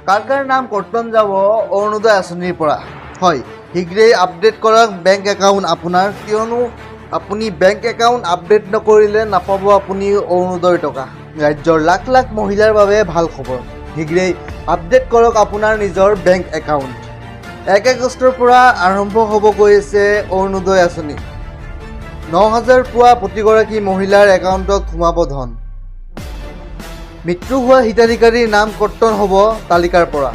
কাৰ নাম কৰ্তন যাব অৰুণোদয় আঁচনিৰ পৰা হয় শীঘ্ৰেই আপডেট কৰক বেংক একাউণ্ট আপোনাৰ কিয়নো আপুনি বেংক একাউণ্ট আপডেট নকৰিলে নাপাব আপুনি অৰুণোদয়ৰ টকা ৰাজ্যৰ লাখ লাখ মহিলাৰ বাবে ভাল খবৰ শীঘ্ৰেই আপডেট কৰক আপোনাৰ নিজৰ বেংক একাউণ্ট 1 আগষ্টৰ পৰা আৰম্ভ হ'ব গৈ আছে অৰুণোদয় আঁচনি 9,000 পোৱা প্ৰতিগৰাকী মহিলাৰ একাউণ্টত সোমাব ধন মৃত্যু হোৱা হিতাধিকাৰীৰ নাম কৰ্তন হ'ব তালিকাৰ পৰা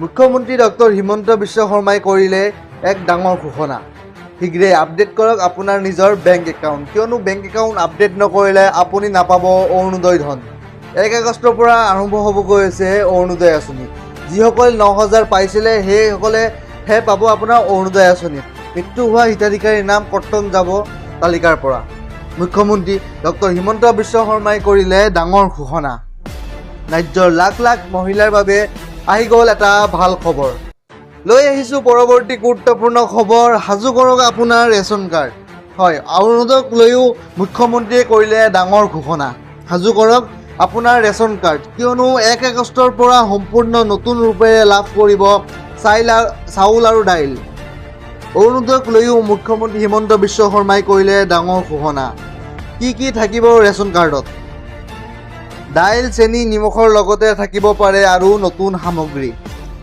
মুখ্যমন্ত্ৰী ডক্টৰ হিমন্ত বিশ্ব শৰ্মাই কৰিলে এক ডাঙৰ ঘোষণা শীঘ্ৰেই আপডেট কৰক আপোনাৰ নিজৰ বেংক একাউণ্ট কিয়নো বেংক একাউণ্ট আপডেট নকৰিলে আপুনি নাপাব অৰুণোদয় ধন 1 আগষ্টৰ পৰা আৰম্ভ হ'ব গৈ আছে অৰুণোদয় আঁচনি যিসকলে 9,000 পাইছিলে সেইসকলেহে পাব আপোনাৰ অৰুণোদয় আঁচনি মৃত্যু হোৱা হিতাধিকাৰীৰ নাম কৰ্তন যাব তালিকাৰ পৰা মুখ্যমন্ত্ৰী ডক্টৰ হিমন্ত বিশ্ব শৰ্মাই কৰিলে ডাঙৰ ঘোষণা ৰাজ্যৰ লাখ লাখ মহিলাৰ বাবে আহি গ'ল এটা ভাল খবৰ লৈ আহিছোঁ পৰৱৰ্তী গুৰুত্বপূৰ্ণ খবৰ সাজু কৰক আপোনাৰ ৰেচন কাৰ্ড হয় অৰুণোদয়ক লৈও মুখ্যমন্ত্ৰীয়ে কৰিলে ডাঙৰ ঘোষণা সাজু কৰক আপোনাৰ ৰেচন কাৰ্ড কিয়নো 1 আগষ্টৰ পৰা সম্পূৰ্ণ নতুন ৰূপেৰে লাভ কৰিব চাউল আৰু দাইল অৰুণোদয়ক লৈও মুখ্যমন্ত্ৰী হিমন্ত বিশ্ব শৰ্মাই কৰিলে ডাঙৰ ঘোষণা কি থাকিব ৰেচন কাৰ্ডত দাইল চেনি নিমখৰ লগতে থাকিব পাৰে আৰু নতুন সামগ্ৰী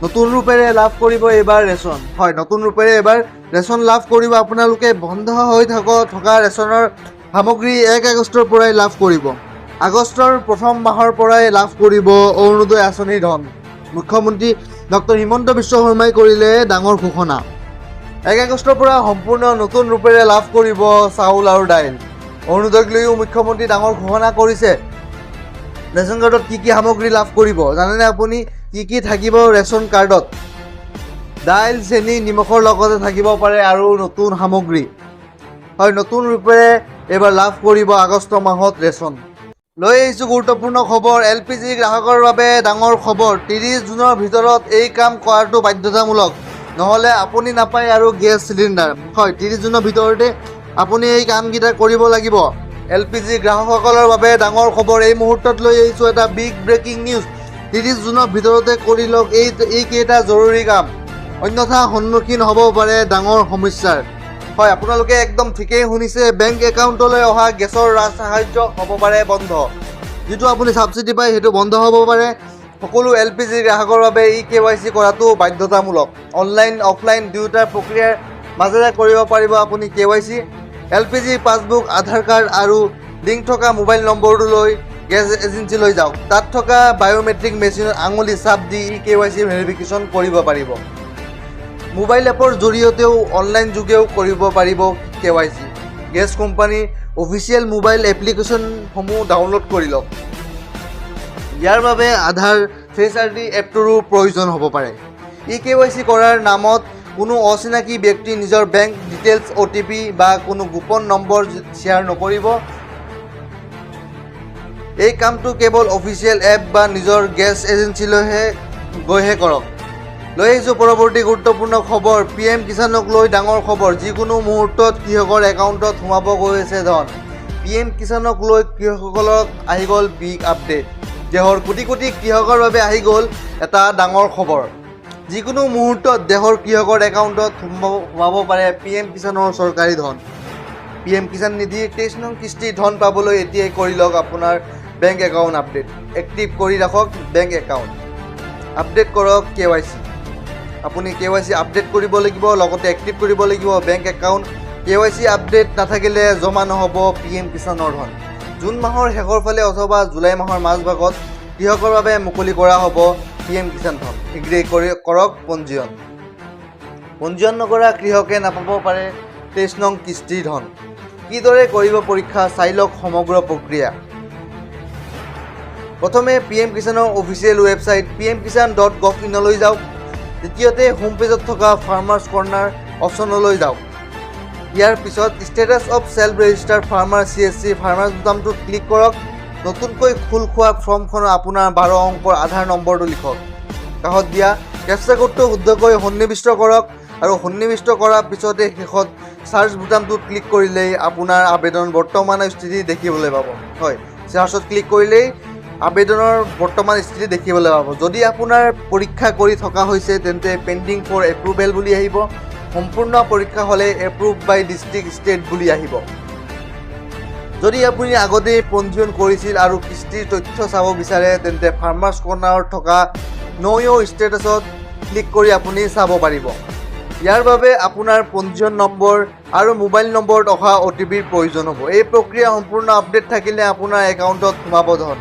নতুন ৰূপেৰে লাভ কৰিব এইবাৰ ৰেচন হয় নতুন ৰূপেৰে এইবাৰ ৰেচন লাভ কৰিব আপোনালোকে বন্ধ হৈ থকা ৰেচনৰ সামগ্ৰী 1 আগষ্টৰ পৰাই লাভ কৰিব আগষ্টৰ প্ৰথম মাহৰ পৰাই লাভ কৰিব অৰুণোদয় আঁচনিৰ ধন মুখ্যমন্ত্ৰী ডক্টৰ হিমন্ত বিশ্ব শৰ্মাই কৰিলে ডাঙৰ ঘোষণা 1 আগষ্টৰ পৰা সম্পূৰ্ণ নতুন ৰূপেৰে লাভ কৰিব চাউল আৰু দাইল অৰুণোদয়ক লৈও মুখ্যমন্ত্ৰী ডাঙৰ ঘোষণা কৰিছে ৰেচন কাৰ্ডত কি সামগ্ৰী লাভ কৰিব জানেনে আপুনি কি থাকিব ৰেচন কাৰ্ডত দাইল চেনি নিমখৰ লগতে থাকিব পাৰে আৰু নতুন সামগ্ৰী হয় নতুন ৰূপেৰে এইবাৰ লাভ কৰিব আগষ্ট মাহত ৰেচন লৈ আহিছোঁ গুৰুত্বপূৰ্ণ খবৰ LPG গ্ৰাহকৰ বাবে ডাঙৰ খবৰ 30 জুনৰ ভিতৰত এই কাম কৰাটো বাধ্যতামূলক নহ'লে আপুনি নাপায় আৰু গেছ চিলিণ্ডাৰ হয় 30 জুনৰ ভিতৰতে আপুনি এই কামকেইটা কৰিব লাগিব LPG গ্ৰাহকসকলৰ বাবে ডাঙৰ খবৰ এই মুহূৰ্তত লৈ আহিছোঁ এটা বিগ ব্ৰেকিং নিউজ 30 জুনৰ ভিতৰতে কৰি লওক এইকেইটা জৰুৰী কাম অন্যথা সন্মুখীন হ'ব পাৰে ডাঙৰ সমস্যাৰ হয় আপোনালোকে একদম ঠিকেই শুনিছে বেংক একাউণ্টলৈ অহা গেছৰ সাহায্য হ'ব পাৰে বন্ধ যিটো আপুনি ছাবচিডি পায় সেইটো বন্ধ হ'ব পাৰে সকলো LPG গ্ৰাহকৰ বাবে KYC কৰাটো বাধ্যতামূলক অনলাইন অফলাইন দুয়োটাৰ প্ৰক্ৰিয়াৰ মাজেৰে কৰিব পাৰিব আপুনি KYC LPG পাছবুক আধাৰ কাৰ্ড আৰু লিংক থকা মোবাইল নম্বৰটো লৈ গেছ এজেঞ্চিলৈ যাওক তাত থকা বায়োমেট্ৰিক মেচিনত আঙুলি চাপ দি KYC ভেৰিফিকেশ্যন কৰিব পাৰিব মোবাইল এপৰ জৰিয়তেও অনলাইন যোগেও কৰিব পাৰিব KYC গেছ কোম্পানীৰ অফিচিয়েল মোবাইল এপ্লিকেশ্যনসমূহ ডাউনলোড কৰি লওক ইয়াৰ বাবে আধাৰ ফেচ ID এপটোৰো প্ৰয়োজন হ'ব পাৰে KYC কৰাৰ নামত কোনো অচিনাকি ব্যক্তি নিজৰ বেংক ডিটেইলছ OTP বা কোনো গোপন নম্বৰ শ্বেয়াৰ নকৰিব এই কামটো কেৱল অফিচিয়েল এপ বা নিজৰ গেছ এজেঞ্চিলৈহে গৈহে কৰক লৈ আহিছোঁ পৰৱৰ্তী গুৰুত্বপূৰ্ণ খবৰ PM কিষাণক লৈ ডাঙৰ খবৰ যিকোনো মুহূৰ্তত কৃষকৰ একাউণ্টত সোমাব গৈ আছে ধন PM কিষাণক লৈ কৃষকসকলক আহি গ'ল বিগ আপডেট দেশৰ কোটি কোটি কৃষকৰ বাবে আহি গ'ল এটা ডাঙৰ খবৰ যিকোনো মুহূৰ্তত দেশৰ কৃষকৰ একাউণ্টত সোমাব পাৰে PM কিষাণৰ চৰকাৰী ধন PM কিষাণ নিধিৰ 23 নং কিস্তি ধন পাবলৈ এতিয়াই কৰি লওক আপোনাৰ বেংক একাউণ্ট আপডেট এক্টিভ কৰি ৰাখক বেংক একাউণ্ট আপডেট কৰক KYC আপুনি KYC আপডেট কৰিব লাগিব লগতে এক্টিভ কৰিব লাগিব বেংক একাউণ্ট KYC আপডেট নাথাকিলে জমা নহ'ব PM কিষাণৰ ধন জুন মাহৰ শেষৰ ফালে অথবা জুলাই মাহৰ মাজভাগত কৃষকৰ বাবে মুকলি কৰা হ'ব PM কিষাণ ধন শীঘ্ৰেই কৰক পঞ্জীয়ন নকৰা কৃষকে নাপাব পাৰে 23 নং কিস্তিৰ ধন কিদৰে কৰিব পৰীক্ষা চাই লওক সমগ্ৰ প্ৰক্ৰিয়া প্ৰথমে PM কিষাণৰ অফিচিয়েল ৱেবছাইট pmkisan.gov.in লৈ যাওক দ্বিতীয়তে হোম পেজত থকা ফাৰ্মাৰ্ছ কৰ্ণাৰ অপশ্যনলৈ যাওক ইয়াৰ পিছত status of self registered farmer CSC farmers বুটামটোত ক্লিক কৰক নতুনকৈ খোল খোৱা ফৰ্মখনত আপোনাৰ 12 অংকৰ আধাৰ নম্বৰটো লিখক কাষত দিয়া কেপচা কোডটো শুদ্ধকৈ সন্নিৱিষ্ট কৰক আৰু সন্নিৱিষ্ট কৰাৰ পিছতে শেষত সাৰ্চ বুটামটোত ক্লিক কৰিলেই আপোনাৰ আবেদন বৰ্তমানৰ স্থিতি দেখিবলৈ পাব হয় সাৰ্চত ক্লিক কৰিলেই আবেদনৰ বৰ্তমান স্থিতি দেখিবলৈ পাব। যদি আপোনাৰ পৰীক্ষা কৰি থকা হৈছে তেন্তে পেণ্ডিং ফৰ এপ্ৰুভেল বুলি আহিব। সম্পূৰ্ণ পৰীক্ষা হ'লে এপ্ৰুভ বাই ডিষ্ট্ৰিক্ট ষ্টেট বুলি আহিব। যদি আপুনি আগতেই পঞ্জীয়ন কৰিছিল আৰু কিস্তিৰ তথ্য চাব বিচাৰে তেন্তে ফাৰ্মাৰ্ছ কৰ্ণাৰত থকা ন' ইয়ৰ ষ্টেটাছত ক্লিক কৰি আপুনি চাব পাৰিব। ইয়াৰ বাবে আপোনাৰ পঞ্জীয়ন নম্বৰ আৰু মোবাইল নম্বৰত অহা OTPৰ প্ৰয়োজন হ'ব। এই প্ৰক্ৰিয়া সম্পূৰ্ণ আপডেট থাকিলে আপোনাৰ একাউণ্টত সোমাব ধন।